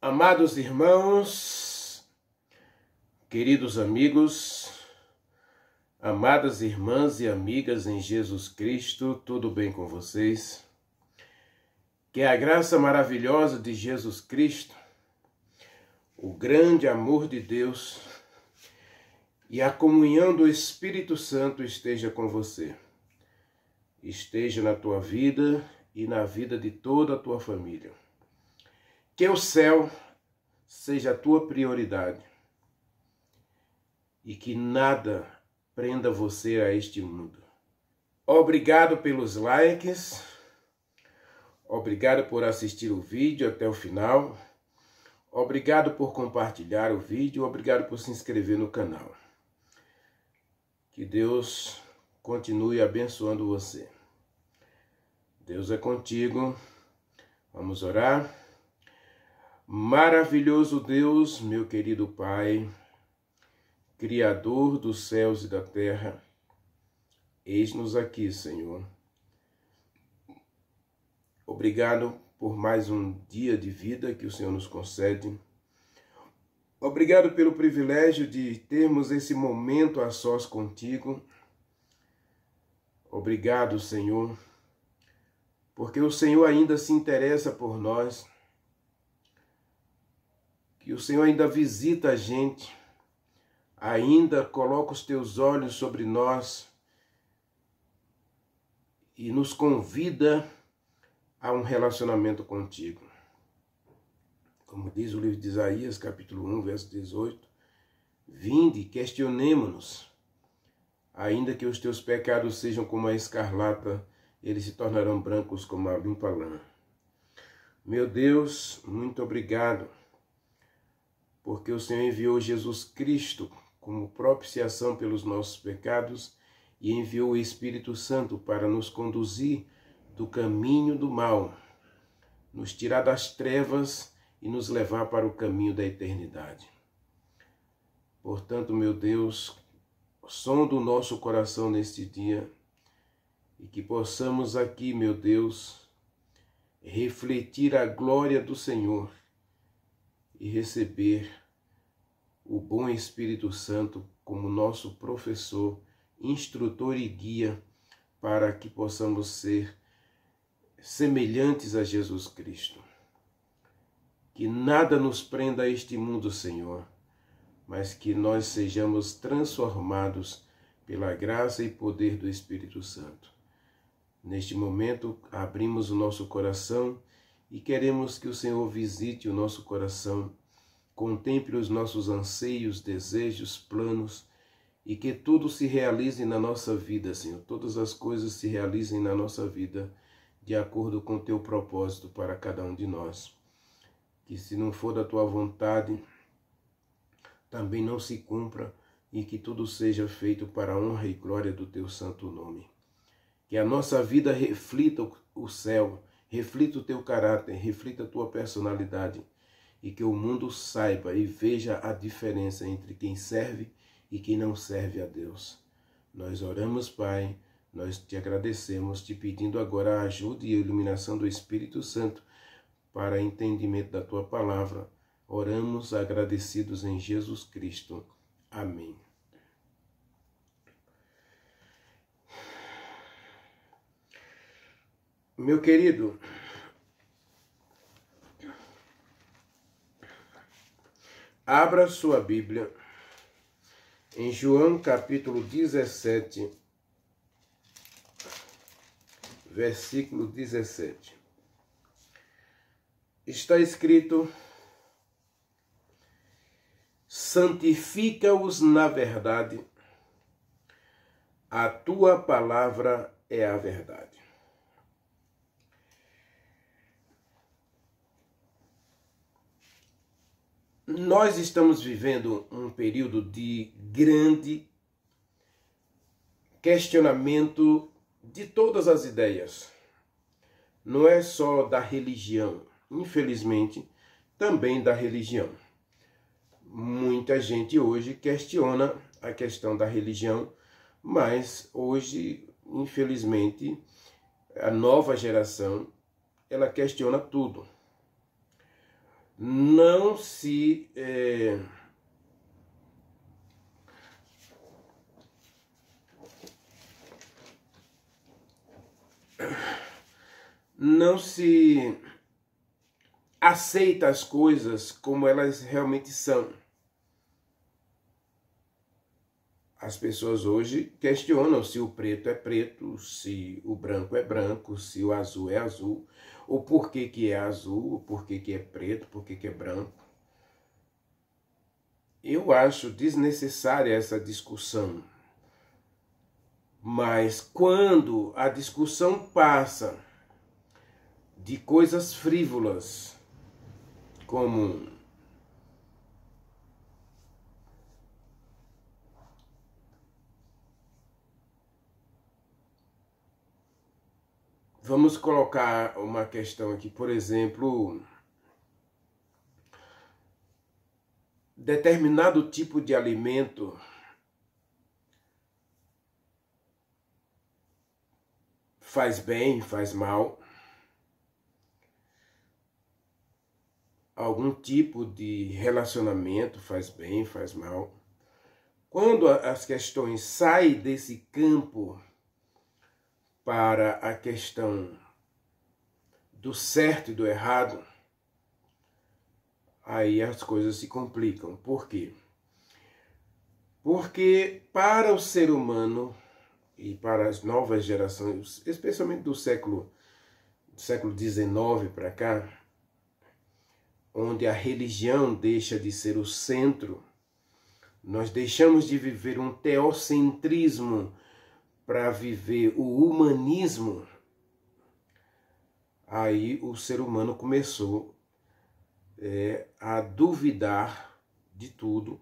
Amados irmãos, queridos amigos, amadas irmãs e amigas em Jesus Cristo, tudo bem com vocês? Que a graça maravilhosa de Jesus Cristo, o grande amor de Deus e a comunhão do Espírito Santo esteja com você. Esteja na tua vida e na vida de toda a tua família. Que o céu seja a tua prioridade e que nada prenda você a este mundo. Obrigado pelos likes, obrigado por assistir o vídeo até o final, obrigado por compartilhar o vídeo, obrigado por se inscrever no canal. Que Deus continue abençoando você. Deus é contigo. Vamos orar. Maravilhoso Deus, meu querido Pai, Criador dos céus e da terra, eis-nos aqui, Senhor. Obrigado por mais um dia de vida que o Senhor nos concede. Obrigado pelo privilégio de termos esse momento a sós contigo. Obrigado, Senhor, porque o Senhor ainda se interessa por nós, que o Senhor ainda visita a gente, ainda coloca os teus olhos sobre nós e nos convida a um relacionamento contigo. Como diz o livro de Isaías, capítulo 1, verso 18, vinde, questionemo-nos, ainda que os teus pecados sejam como a escarlata, eles se tornarão brancos como a limpa lã. Meu Deus, muito obrigado, porque o Senhor enviou Jesus Cristo como propiciação pelos nossos pecados e enviou o Espírito Santo para nos conduzir do caminho do mal, nos tirar das trevas e nos levar para o caminho da eternidade. Portanto, meu Deus, sonda o nosso coração neste dia e que possamos aqui, meu Deus, refletir a glória do Senhor e receber o bom Espírito Santo como nosso professor, instrutor e guia para que possamos ser semelhantes a Jesus Cristo. Que nada nos prenda a este mundo, Senhor, mas que nós sejamos transformados pela graça e poder do Espírito Santo. Neste momento, abrimos o nosso coração e queremos que o Senhor visite o nosso coração, contemple os nossos anseios, desejos, planos e que tudo se realize na nossa vida, Senhor. Todas as coisas se realizem na nossa vida de acordo com o teu propósito para cada um de nós. Que se não for da tua vontade, também não se cumpra e que tudo seja feito para a honra e glória do teu santo nome. Que a nossa vida reflita o céu, reflita o teu caráter, reflita a tua personalidade e que o mundo saiba e veja a diferença entre quem serve e quem não serve a Deus. Nós oramos, Pai, nós te agradecemos, te pedindo agora a ajuda e a iluminação do Espírito Santo para entendimento da tua palavra. Oramos agradecidos em Jesus Cristo. Amém. Meu querido, abra sua Bíblia em João capítulo 17, versículo 17. Está escrito: santifica-os na verdade, a tua palavra é a verdade. Nós estamos vivendo um período de grande questionamento de todas as ideias. Não é só da religião, infelizmente, também da religião. Muita gente hoje questiona a questão da religião, mas hoje, infelizmente, a nova geração, ela questiona tudo. não se não se aceita as coisas como elas realmente são. As pessoas hoje questionam se o preto é preto, se o branco é branco, se o azul é azul, ou por que que é azul, ou por que que é preto, por que que é branco. Eu acho desnecessária essa discussão. Mas quando a discussão passa de coisas frívolas, como vamos colocar uma questão aqui, por exemplo, determinado tipo de alimento faz bem, faz mal. Algum tipo de relacionamento faz bem, faz mal. Quando as questões saem desse campo para a questão do certo e do errado, aí as coisas se complicam. Por quê? Porque para o ser humano e para as novas gerações, especialmente do século XIX para cá, onde a religião deixa de ser o centro, nós deixamos de viver um teocentrismo para viver o humanismo. Aí o ser humano começou a duvidar de tudo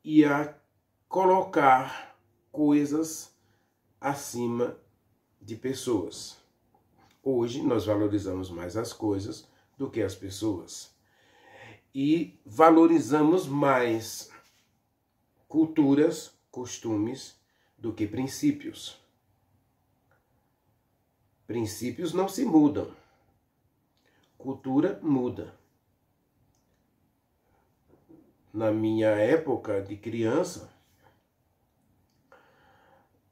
e a colocar coisas acima de pessoas. Hoje nós valorizamos mais as coisas do que as pessoas. E valorizamos mais culturas, costumes, do que princípios. Princípios não se mudam. Cultura muda. Na minha época de criança,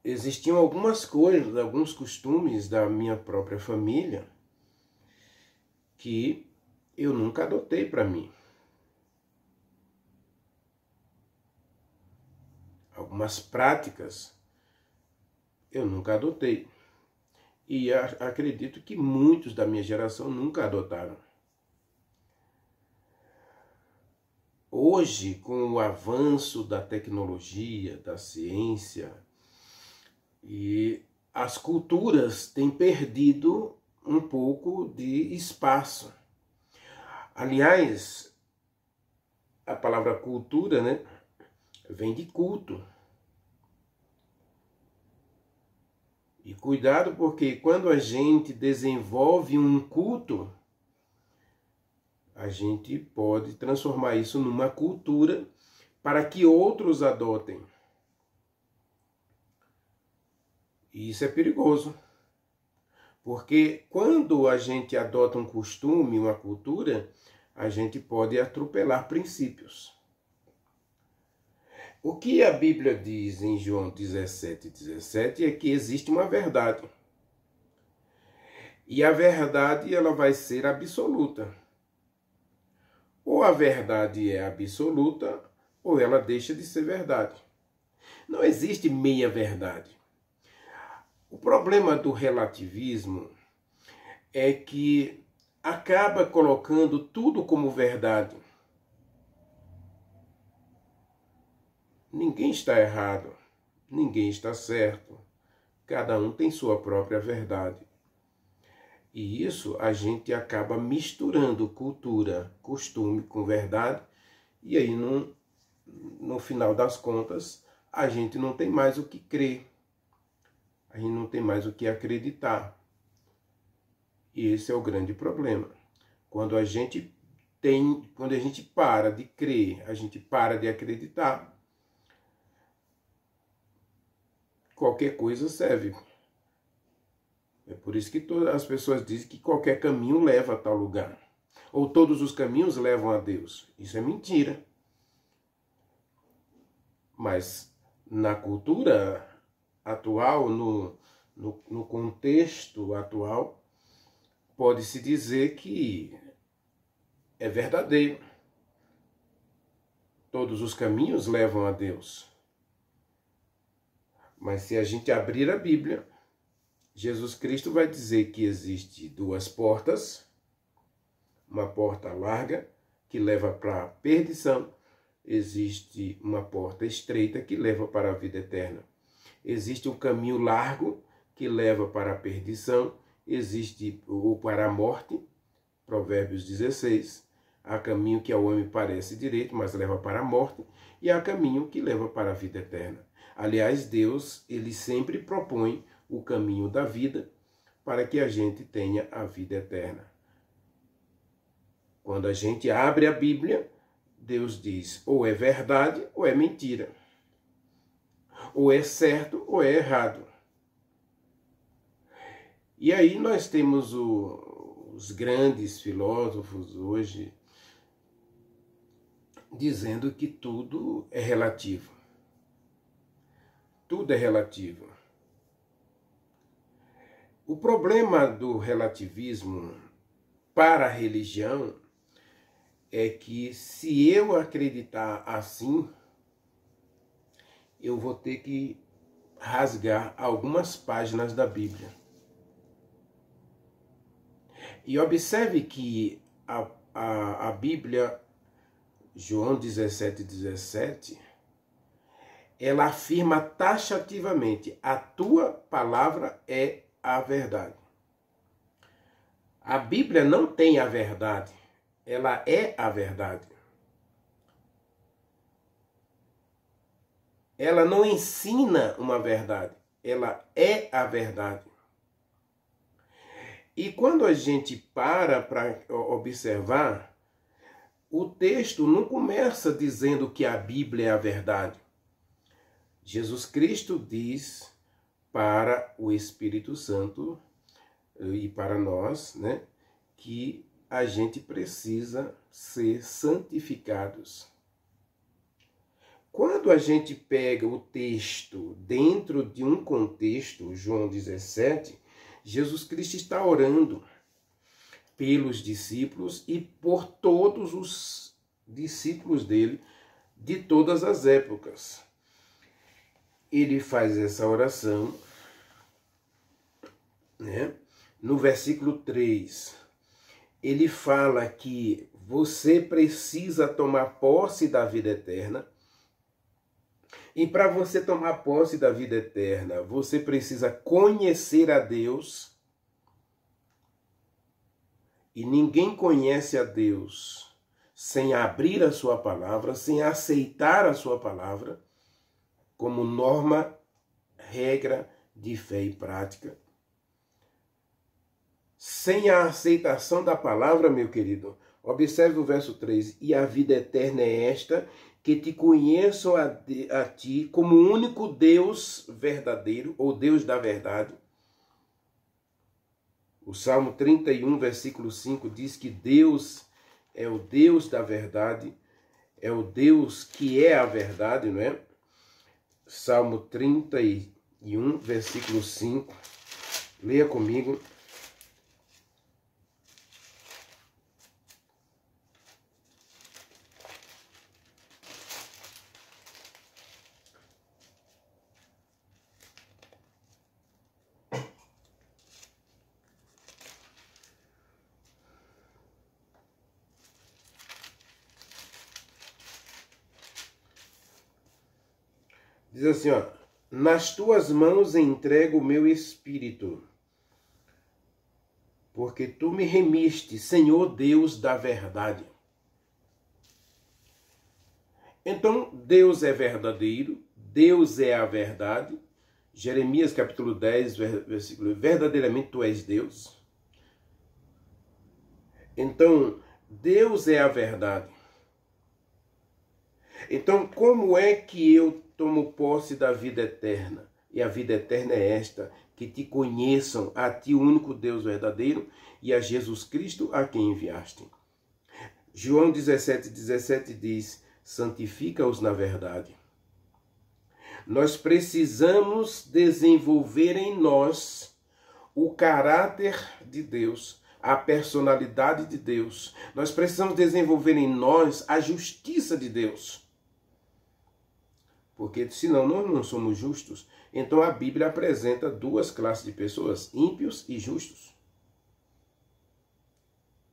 existiam algumas coisas, alguns costumes da minha própria família que eu nunca adotei para mim. Algumas práticas eu nunca adotei. E acredito que muitos da minha geração nunca adotaram. Hoje, com o avanço da tecnologia, da ciência, e as culturas têm perdido um pouco de espaço. Aliás, a palavra cultura, né, vem de culto. E cuidado, porque quando a gente desenvolve um culto, a gente pode transformar isso numa cultura para que outros adotem. E isso é perigoso. Porque quando a gente adota um costume, uma cultura, a gente pode atropelar princípios. O que a Bíblia diz em João 17:17 é que existe uma verdade. E a verdade ela vai ser absoluta. Ou a verdade é absoluta, ou ela deixa de ser verdade. Não existe meia verdade. O problema do relativismo é que acaba colocando tudo como verdade. Ninguém está errado, ninguém está certo. Cada um tem sua própria verdade. E isso a gente acaba misturando cultura, costume com verdade, e aí no final das contas a gente não tem mais o que crer, a gente não tem mais o que acreditar. E esse é o grande problema. Quando a gente para de crer, a gente para de acreditar, qualquer coisa serve. É por isso que todas as pessoas dizem que qualquer caminho leva a tal lugar. Ou todos os caminhos levam a Deus. Isso é mentira. Mas na cultura atual, no contexto atual, pode-se dizer que é verdadeiro. Todos os caminhos levam a Deus. Mas se a gente abrir a Bíblia, Jesus Cristo vai dizer que existe duas portas, uma porta larga que leva para a perdição, existe uma porta estreita que leva para a vida eterna. Existe um caminho largo que leva para a perdição, existe ou para a morte, Provérbios 16. Há caminho que ao homem parece direito, mas leva para a morte, e há caminho que leva para a vida eterna. Aliás, Deus, ele sempre propõe o caminho da vida para que a gente tenha a vida eterna. Quando a gente abre a Bíblia, Deus diz ou é verdade ou é mentira. Ou é certo ou é errado. E aí nós temos os grandes filósofos hoje dizendo que tudo é relativo. Tudo é relativo. O problema do relativismo para a religião é que se eu acreditar assim, eu vou ter que rasgar algumas páginas da Bíblia. E observe que a Bíblia, João 17:17, ela afirma taxativamente: a tua palavra é a verdade. A Bíblia não tem a verdade, ela é a verdade. Ela não ensina uma verdade, ela é a verdade. E quando a gente para observar, o texto não começa dizendo que a Bíblia é a verdade. Jesus Cristo diz para o Espírito Santo e para nós, né, que a gente precisa ser santificados. Quando a gente pega o texto dentro de um contexto, João 17, Jesus Cristo está orando pelos discípulos e por todos os discípulos dele de todas as épocas. Ele faz essa oração, né? No versículo 3, ele fala que você precisa tomar posse da vida eterna. E para você tomar posse da vida eterna, você precisa conhecer a Deus. E ninguém conhece a Deus sem abrir a sua palavra, sem aceitar a sua palavra como norma, regra de fé e prática. Sem a aceitação da palavra, meu querido, observe o verso 3. E a vida eterna é esta, que te conheçam a ti como o único Deus verdadeiro, ou Deus da verdade. O Salmo 31, versículo 5 diz que Deus é o Deus da verdade, é o Deus que é a verdade, não é? Salmo 31, versículo 5. Leia comigo. Diz assim, ó: nas tuas mãos entrego o meu espírito, porque tu me remiste, Senhor Deus da verdade. Então, Deus é verdadeiro, Deus é a verdade. Jeremias capítulo 10, versículo: verdadeiramente tu és Deus. Então, Deus é a verdade. Então, como é que eu tomo posse da vida eterna? E a vida eterna é esta: que te conheçam, a ti, o único Deus verdadeiro, e a Jesus Cristo, a quem enviaste. João 17:17 diz: santifica-os na verdade. Nós precisamos desenvolver em nós o caráter de Deus, a personalidade de Deus. Nós precisamos desenvolver em nós a justiça de Deus. Porque senão nós não somos justos. Então a Bíblia apresenta duas classes de pessoas, ímpios e justos.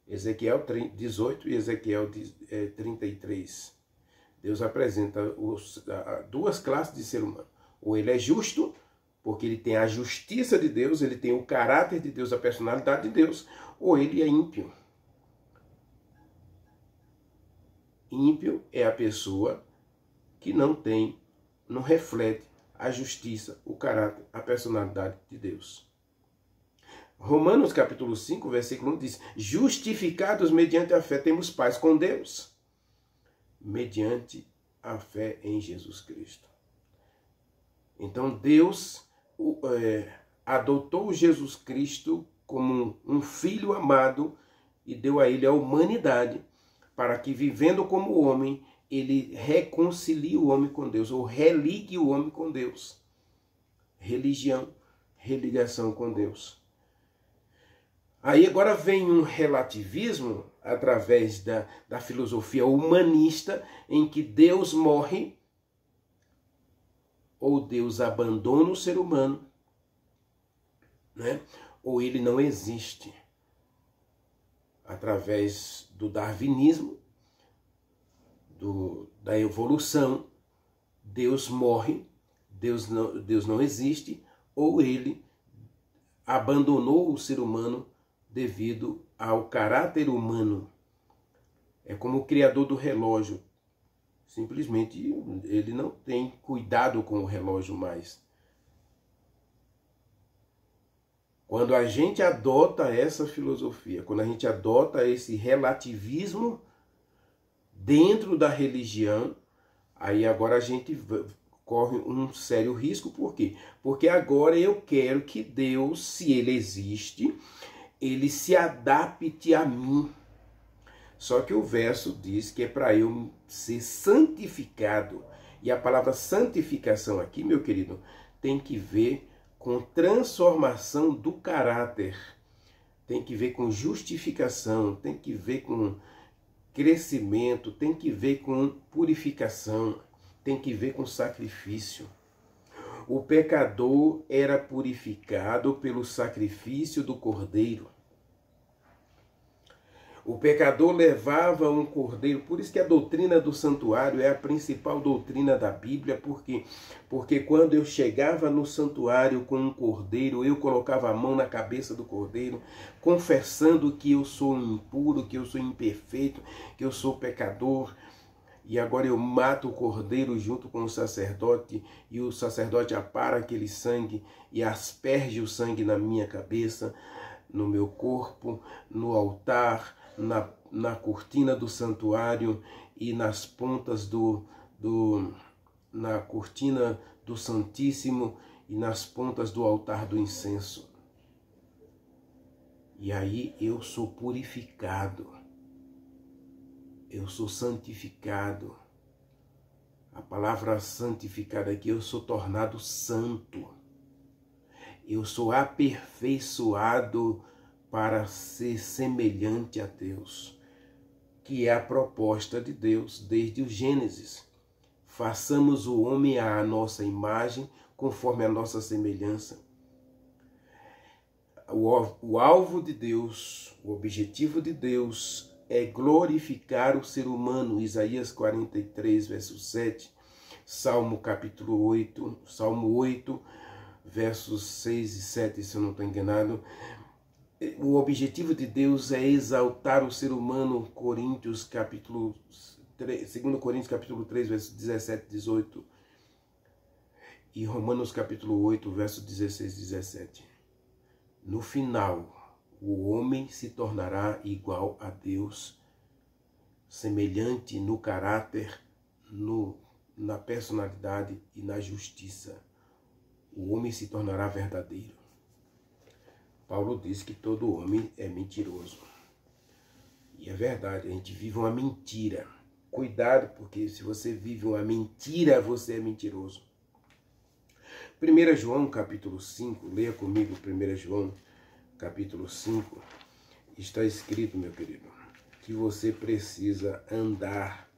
Ezequiel 18 e Ezequiel 33. Deus apresenta duas classes de ser humano. Ou ele é justo, porque ele tem a justiça de Deus, ele tem o caráter de Deus, a personalidade de Deus, ou ele é ímpio. Ímpio é a pessoa que não reflete a justiça, o caráter, a personalidade de Deus. Romanos capítulo 5, versículo 1 diz: justificados mediante a fé, temos paz com Deus, mediante a fé em Jesus Cristo. Então Deus adotou Jesus Cristo como um filho amado e deu a ele a humanidade para que, vivendo como homem, ele reconcilie o homem com Deus, ou religue o homem com Deus. Religião, religação com Deus. Aí agora vem um relativismo através da filosofia humanista, em que Deus morre, ou Deus abandona o ser humano, né? Ou ele não existe. Através do darwinismo, da evolução, Deus morre, Deus não existe, ou ele abandonou o ser humano devido ao caráter humano. É como o criador do relógio. Simplesmente ele não tem cuidado com o relógio mais. Quando a gente adota essa filosofia, quando a gente adota esse relativismo dentro da religião, aí agora a gente corre um sério risco. Por quê? Porque agora eu quero que Deus, se ele existe, ele se adapte a mim. Só que o verso diz que é para eu ser santificado. E a palavra santificação aqui, meu querido, tem que ver com transformação do caráter. Tem que ver com justificação, tem que ver com crescimento, tem que ver com purificação, tem que ver com sacrifício. O pecador era purificado pelo sacrifício do cordeiro. O pecador levava um cordeiro, por isso que a doutrina do santuário é a principal doutrina da Bíblia, porque quando eu chegava no santuário com um cordeiro, eu colocava a mão na cabeça do cordeiro, confessando que eu sou impuro, que eu sou imperfeito, que eu sou pecador, e agora eu mato o cordeiro junto com o sacerdote, e o sacerdote apara aquele sangue e asperge o sangue na minha cabeça, no meu corpo, no altar, na cortina do santuário e nas pontas na cortina do Santíssimo e nas pontas do altar do incenso. E aí eu sou purificado, eu sou santificado. A palavra santificado aqui, eu sou tornado santo. Eu sou aperfeiçoado para ser semelhante a Deus, que é a proposta de Deus desde o Gênesis. Façamos o homem à nossa imagem, conforme a nossa semelhança. O alvo de Deus, o objetivo de Deus é glorificar o ser humano. Isaías 43, verso 7, Salmo 8, versos 6 e 7, se eu não estou enganado. O objetivo de Deus é exaltar o ser humano, 2 Coríntios capítulo 3, versos 17 e 18, e Romanos capítulo 8, versos 16 e 17. No final, o homem se tornará igual a Deus, semelhante no caráter, na personalidade e na justiça. O homem se tornará verdadeiro. Paulo diz que todo homem é mentiroso. E é verdade, a gente vive uma mentira. Cuidado, porque se você vive uma mentira, você é mentiroso. 1 João capítulo 5, leia comigo 1 João capítulo 5, está escrito, meu querido, que você precisa andar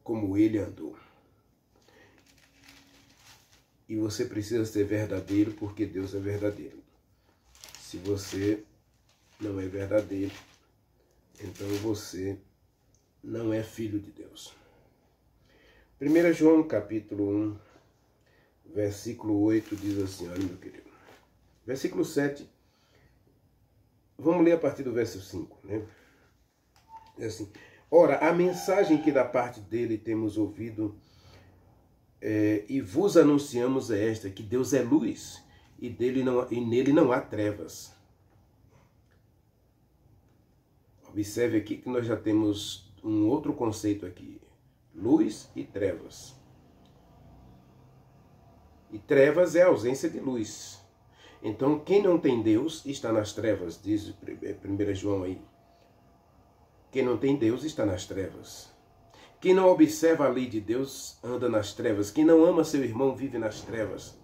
como ele andou. E você precisa ser verdadeiro, porque Deus é verdadeiro. Se você não é verdadeiro, então você não é filho de Deus. 1 João capítulo 1, versículo 8 diz assim, olha meu querido. Versículo 7, vamos ler a partir do verso 5, né? É assim, ora, a mensagem que da parte dele temos ouvido e vos anunciamos é esta, que Deus é luz e nele não há trevas. Observe aqui que nós já temos um outro conceito aqui, luz e trevas. E trevas é a ausência de luz. Então, quem não tem Deus está nas trevas, diz 1 João aí. Quem não tem Deus está nas trevas. Quem não observa a lei de Deus anda nas trevas. Quem não ama seu irmão vive nas trevas.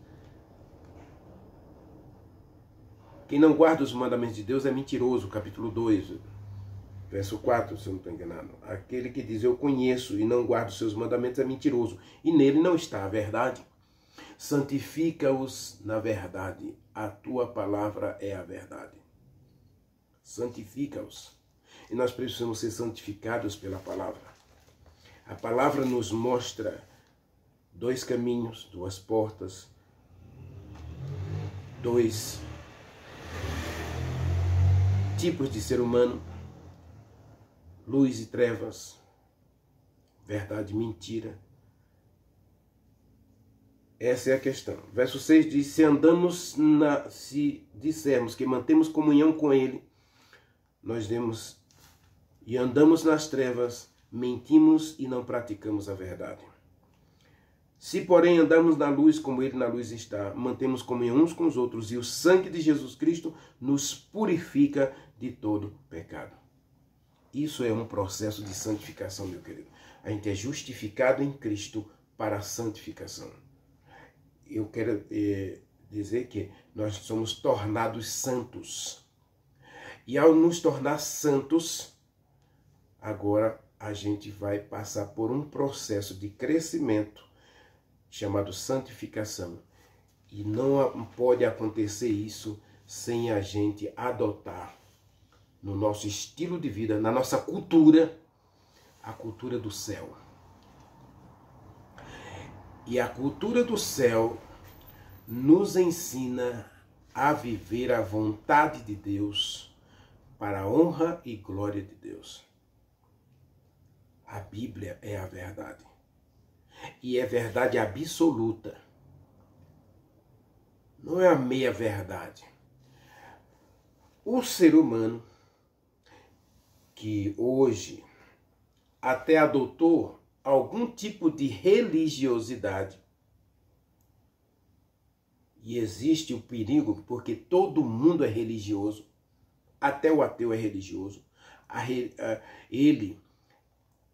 Quem não guarda os mandamentos de Deus é mentiroso, capítulo 2, verso 4, se eu não estou enganado. Aquele que diz eu conheço e não guarda os seus mandamentos é mentiroso. E nele não está a verdade. Santifica-os na verdade. A tua palavra é a verdade. Santifica-os. E nós precisamos ser santificados pela palavra. A palavra nos mostra dois caminhos, duas portas, dois tipos de ser humano, luz e trevas, verdade e mentira. Essa é a questão. Verso 6 diz, se dissermos que mantemos comunhão com ele, nós e andamos nas trevas, mentimos e não praticamos a verdade. Se, porém, andamos na luz como ele na luz está, mantemos comunhão uns com os outros e o sangue de Jesus Cristo nos purifica de todo pecado. Isso é um processo de santificação, meu querido. A gente é justificado em Cristo para a santificação. Eu quero dizer que nós somos tornados santos. E ao nos tornar santos, agora a gente vai passar por um processo de crescimento chamado santificação. E não pode acontecer isso sem a gente adotar no nosso estilo de vida, na nossa cultura, a cultura do céu. E a cultura do céu nos ensina a viver a vontade de Deus para a honra e glória de Deus. A Bíblia é a verdade. E é verdade absoluta. Não é a meia verdade. O ser humano que hoje até adotou algum tipo de religiosidade, e existe o perigo porque todo mundo é religioso, até o ateu é religioso, ele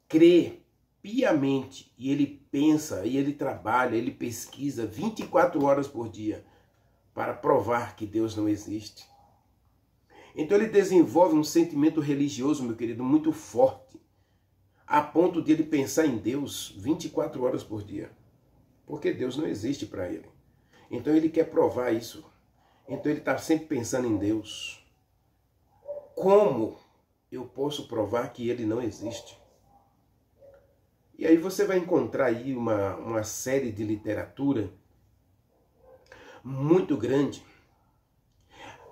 crê piamente, e ele pensa, e ele trabalha, ele pesquisa 24 horas por dia para provar que Deus não existe. Então ele desenvolve um sentimento religioso, meu querido, muito forte, a ponto de ele pensar em Deus 24 horas por dia, porque Deus não existe para ele. Então ele quer provar isso. Então ele está sempre pensando em Deus. Como eu posso provar que ele não existe? E aí você vai encontrar aí uma série de literatura muito grande.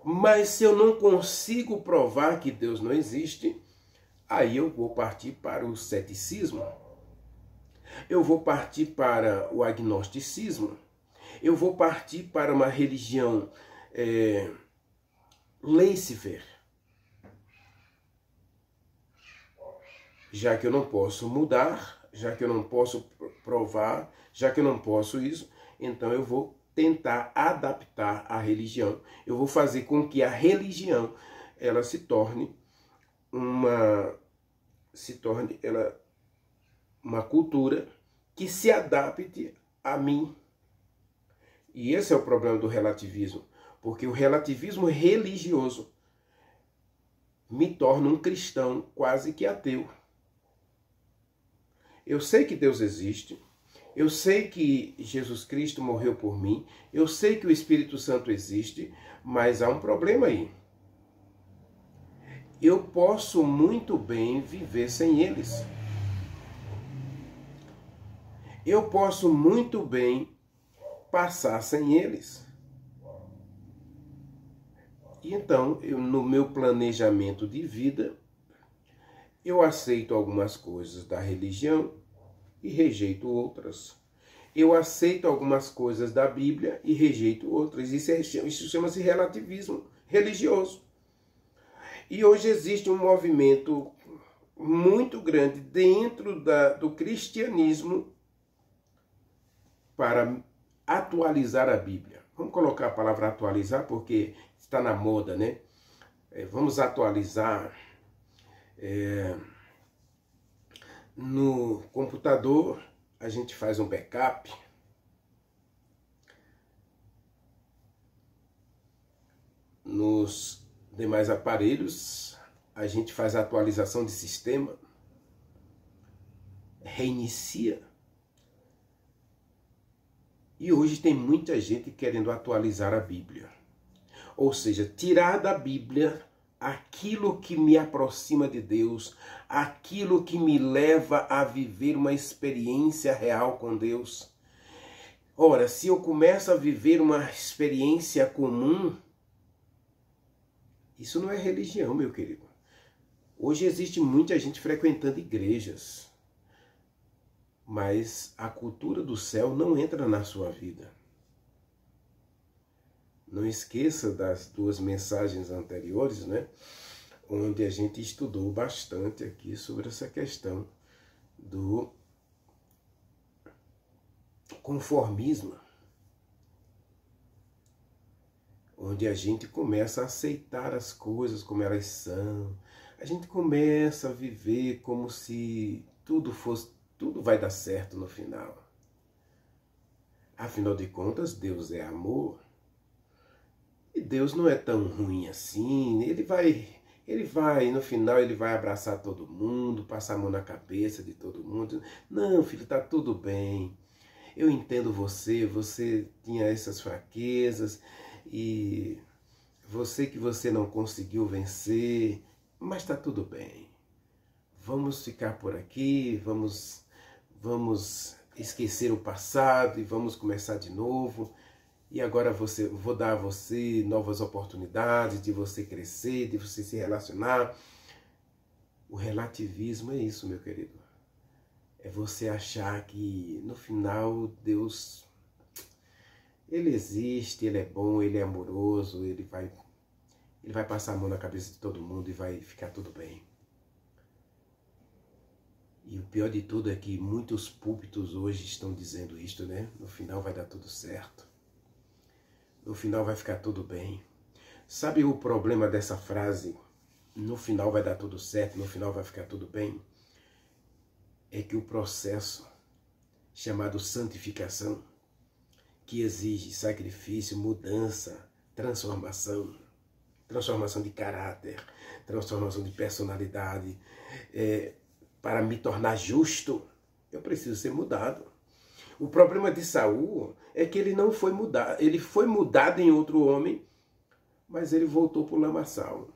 Mas se eu não consigo provar que Deus não existe, aí eu vou partir para o ceticismo. Eu vou partir para o agnosticismo. Eu vou partir para uma religião laissez-faire. Já que eu não posso mudar, já que eu não posso provar, já que eu não posso isso, então eu vou tentar adaptar a religião. Eu vou fazer com que a religião ela se torne se torne ela uma cultura que se adapte a mim. E esse é o problema do relativismo, porque o relativismo religioso me torna um cristão quase que ateu. Eu sei que Deus existe, eu sei que Jesus Cristo morreu por mim, eu sei que o Espírito Santo existe, mas há um problema aí. Eu posso muito bem viver sem eles. Eu posso muito bem passar sem eles. E então, no meu planejamento de vida, eu aceito algumas coisas da religião e rejeito outras. Eu aceito algumas coisas da Bíblia e rejeito outras. Isso chama-se relativismo religioso. E hoje existe um movimento muito grande dentro do cristianismo para atualizar a Bíblia. Vamos colocar a palavra atualizar porque está na moda, né? Vamos atualizar. No computador, a gente faz um backup. Nos demais aparelhos, a gente faz a atualização de sistema, reinicia. E hoje tem muita gente querendo atualizar a Bíblia. Ou seja, tirar da Bíblia aquilo que me aproxima de Deus, aquilo que me leva a viver uma experiência real com Deus. Ora, se eu começo a viver uma experiência comum, isso não é religião, meu querido. Hoje existe muita gente frequentando igrejas, mas a cultura do céu não entra na sua vida. Não esqueça das 2 mensagens anteriores, né? Onde a gente estudou bastante aqui sobre essa questão do conformismo. Onde a gente começa a aceitar as coisas como elas são. A gente começa a viver como se tudo vai dar certo no final. Afinal de contas, Deus é amor. E Deus não é tão ruim assim. Ele vai, no final ele vai abraçar todo mundo, passar a mão na cabeça de todo mundo. Não, filho, tá tudo bem. Eu entendo você tinha essas fraquezas e você não conseguiu vencer, mas tá tudo bem. Vamos ficar por aqui, vamos esquecer o passado e vamos começar de novo. E agora vou dar a você novas oportunidades de você crescer, de você se relacionar. O relativismo é isso, meu querido. É você achar que no final Deus, Ele existe, Ele é bom, Ele é amoroso, Ele vai passar a mão na cabeça de todo mundo e vai ficar tudo bem. E o pior de tudo é que muitos púlpitos hoje estão dizendo isto, né? No final vai dar tudo certo. No final vai ficar tudo bem. Sabe o problema dessa frase? No final vai dar tudo certo, no final vai ficar tudo bem. É que o processo chamado santificação, que exige sacrifício, mudança, transformação de caráter, transformação de personalidade, para me tornar justo, eu preciso ser mudado. O problema de Saul é que ele não foi mudado, ele foi mudado em outro homem, mas ele voltou para o lamaçal.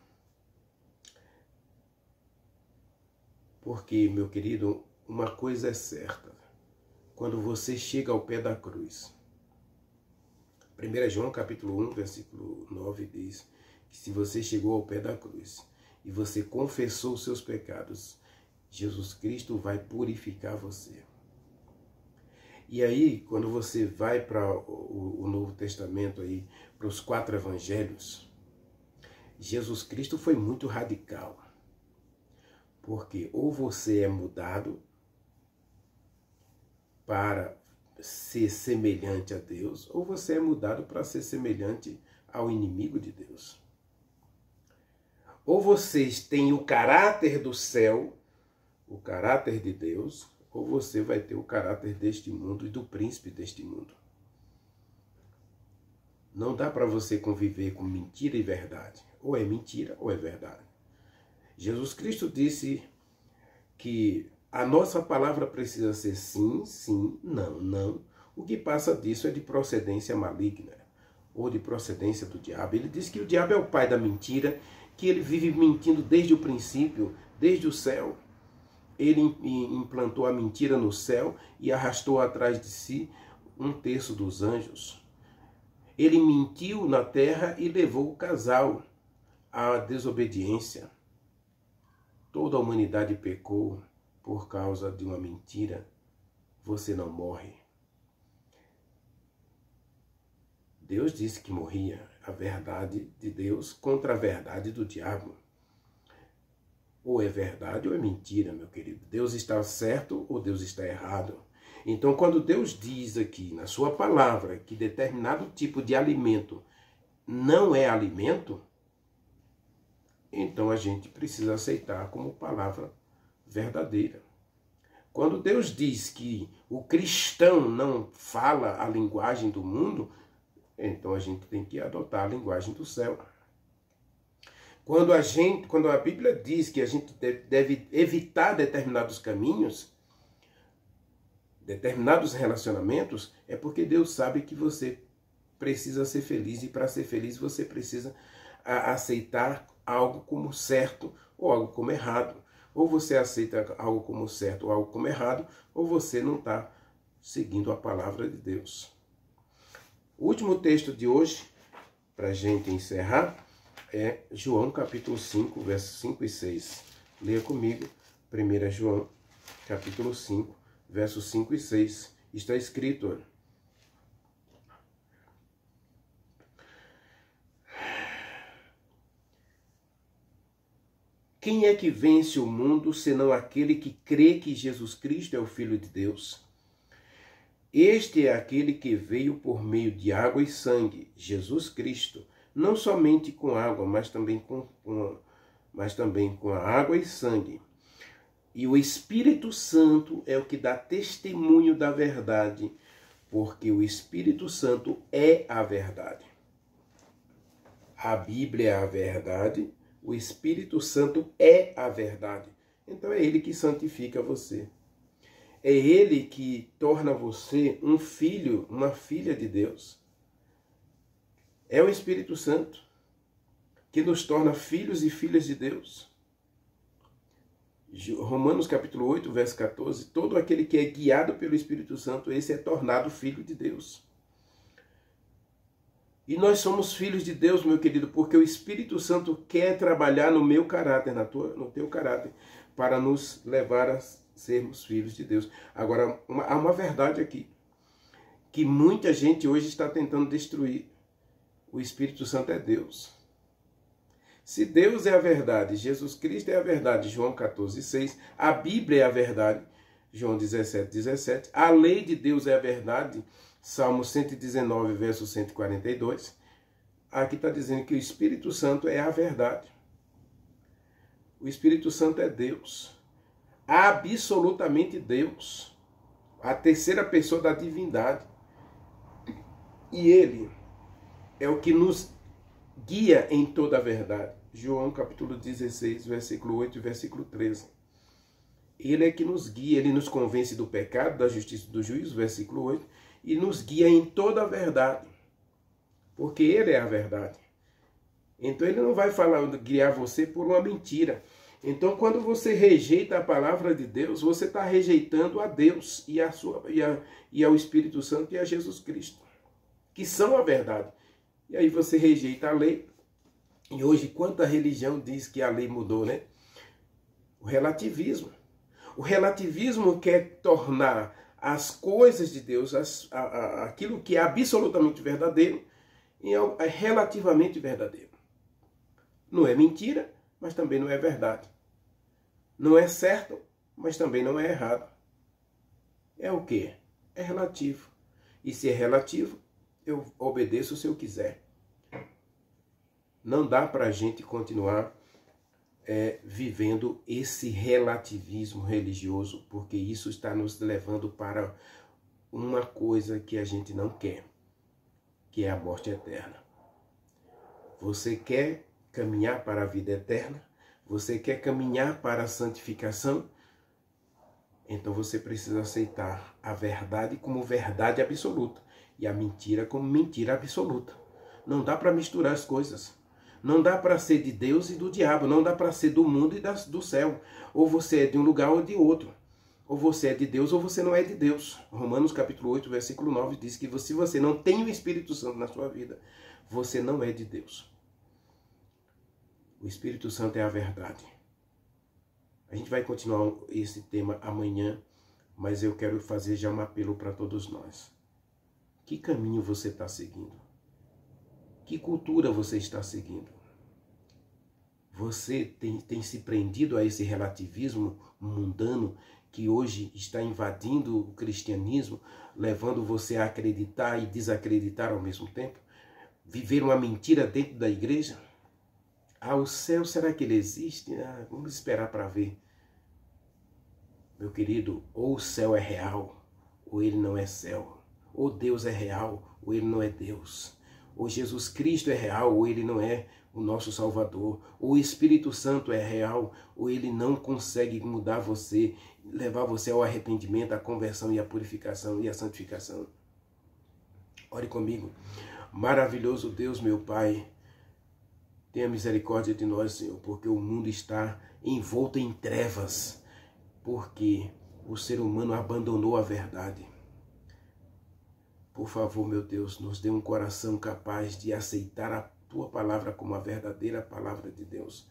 Porque, meu querido, uma coisa é certa, quando você chega ao pé da cruz, 1 João capítulo 1, versículo 9 diz que se você chegou ao pé da cruz e você confessou os seus pecados, Jesus Cristo vai purificar você. E aí, quando você vai para o Novo Testamento, aí, para os 4 evangelhos, Jesus Cristo foi muito radical. Porque ou você é mudado para ser semelhante a Deus, ou você é mudado para ser semelhante ao inimigo de Deus. Ou vocês têm o caráter do céu, o caráter de Deus, ou você vai ter o caráter deste mundo e do príncipe deste mundo. Não dá para você conviver com mentira e verdade. Ou é mentira ou é verdade. Jesus Cristo disse que a nossa palavra precisa ser sim, sim, não, não. O que passa disso é de procedência maligna ou de procedência do diabo. Ele diz que o diabo é o pai da mentira, que ele vive mentindo desde o princípio, desde o céu. Ele implantou a mentira no céu e arrastou atrás de si 1/3 dos anjos. Ele mentiu na terra e levou o casal à desobediência. Toda a humanidade pecou por causa de uma mentira. Você não morre. Deus disse que morria. A verdade de Deus contra a verdade do diabo. Ou é verdade ou é mentira, meu querido. Deus está certo ou Deus está errado. Então, quando Deus diz aqui na sua palavra que determinado tipo de alimento não é alimento, então a gente precisa aceitar como palavra verdadeira. Quando Deus diz que o cristão não fala a linguagem do mundo, então a gente tem que adotar a linguagem do céu. Quando a Bíblia diz que a gente deve evitar determinados caminhos, determinados relacionamentos, é porque Deus sabe que você precisa ser feliz e para ser feliz você precisa aceitar algo como certo ou algo como errado. Ou você aceita algo como certo ou algo como errado, ou você não está seguindo a palavra de Deus. O último texto de hoje, para a gente encerrar, é João capítulo 5, versos 5 e 6. Leia comigo, 1 João capítulo 5, versos 5 e 6. Está escrito: quem é que vence o mundo, senão aquele que crê que Jesus Cristo é o Filho de Deus? Este é aquele que veio por meio de água e sangue, Jesus Cristo, não somente com água, mas também com a água e sangue. E o Espírito Santo é o que dá testemunho da verdade, porque o Espírito Santo é a verdade. A Bíblia é a verdade, o Espírito Santo é a verdade. Então é Ele que santifica você. É Ele que torna você um filho, uma filha de Deus. É o Espírito Santo que nos torna filhos e filhas de Deus. Romanos capítulo 8, verso 14, todo aquele que é guiado pelo Espírito Santo, esse é tornado filho de Deus. E nós somos filhos de Deus, meu querido, porque o Espírito Santo quer trabalhar no meu caráter, no teu caráter, para nos levar a sermos filhos de Deus. Agora, há uma verdade aqui, que muita gente hoje está tentando destruir. O Espírito Santo é Deus. Se Deus é a verdade, Jesus Cristo é a verdade, João 14, 6, a Bíblia é a verdade, João 17, 17, a lei de Deus é a verdade, Salmo 119, verso 142, aqui está dizendo que o Espírito Santo é a verdade. O Espírito Santo é Deus, absolutamente Deus, a terceira pessoa da divindade. E Ele é o que nos guia em toda a verdade. João capítulo 16, versículo 8 e versículo 13. Ele é que nos guia, Ele nos convence do pecado, da justiça e do juízo, versículo 8, e nos guia em toda a verdade, porque Ele é a verdade. Então Ele não vai guiar você por uma mentira. Então quando você rejeita a palavra de Deus, você está rejeitando a Deus e ao Espírito Santo e a Jesus Cristo, que são a verdade. E aí você rejeita a lei. E hoje quanta religião diz que a lei mudou, né? O relativismo. O relativismo quer tornar as coisas de Deus, aquilo que é absolutamente verdadeiro, é relativamente verdadeiro. Não é mentira, mas também não é verdade. Não é certo, mas também não é errado. É o quê? É relativo. E se é relativo, eu obedeço se eu quiser. Não dá para a gente continuar vivendo esse relativismo religioso, porque isso está nos levando para uma coisa que a gente não quer, que é a morte eterna. Você quer caminhar para a vida eterna? Você quer caminhar para a santificação? Então você precisa aceitar a verdade como verdade absoluta e a mentira como mentira absoluta. Não dá para misturar as coisas. Não dá para ser de Deus e do diabo. Não dá para ser do mundo e do céu. Ou você é de um lugar ou de outro. Ou você é de Deus ou você não é de Deus. Romanos capítulo 8, versículo 9 diz que se você não tem o Espírito Santo na sua vida, você não é de Deus. O Espírito Santo é a verdade. A gente vai continuar esse tema amanhã, mas eu quero fazer já um apelo para todos nós. Que caminho você está seguindo? Que cultura você está seguindo? Você tem se prendido a esse relativismo mundano que hoje está invadindo o cristianismo, levando você a acreditar e desacreditar ao mesmo tempo? Viver uma mentira dentro da igreja? Ah, o céu, será que ele existe? Ah, vamos esperar para ver. Meu querido, ou o céu é real, ou ele não é céu. Ou Deus é real, ou ele não é Deus. Ou Jesus Cristo é real, ou ele não é o nosso Salvador. Ou o Espírito Santo é real, ou ele não consegue mudar você, levar você ao arrependimento, à conversão e à purificação e à santificação. Ore comigo. Maravilhoso Deus, meu Pai, tenha misericórdia de nós, Senhor, porque o mundo está envolto em trevas, porque o ser humano abandonou a verdade. Por favor, meu Deus, nos dê um coração capaz de aceitar a Tua palavra como a verdadeira palavra de Deus.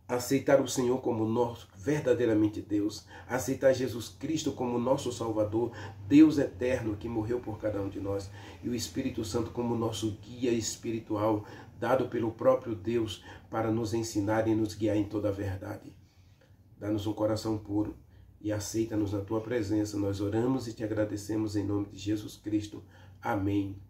Aceitar o Senhor como nosso, verdadeiramente Deus. Aceitar Jesus Cristo como nosso Salvador, Deus eterno que morreu por cada um de nós. E o Espírito Santo como nosso guia espiritual, dado pelo próprio Deus para nos ensinar e nos guiar em toda a verdade. Dá-nos um coração puro e aceita-nos na Tua presença. Nós oramos e Te agradecemos em nome de Jesus Cristo. Amém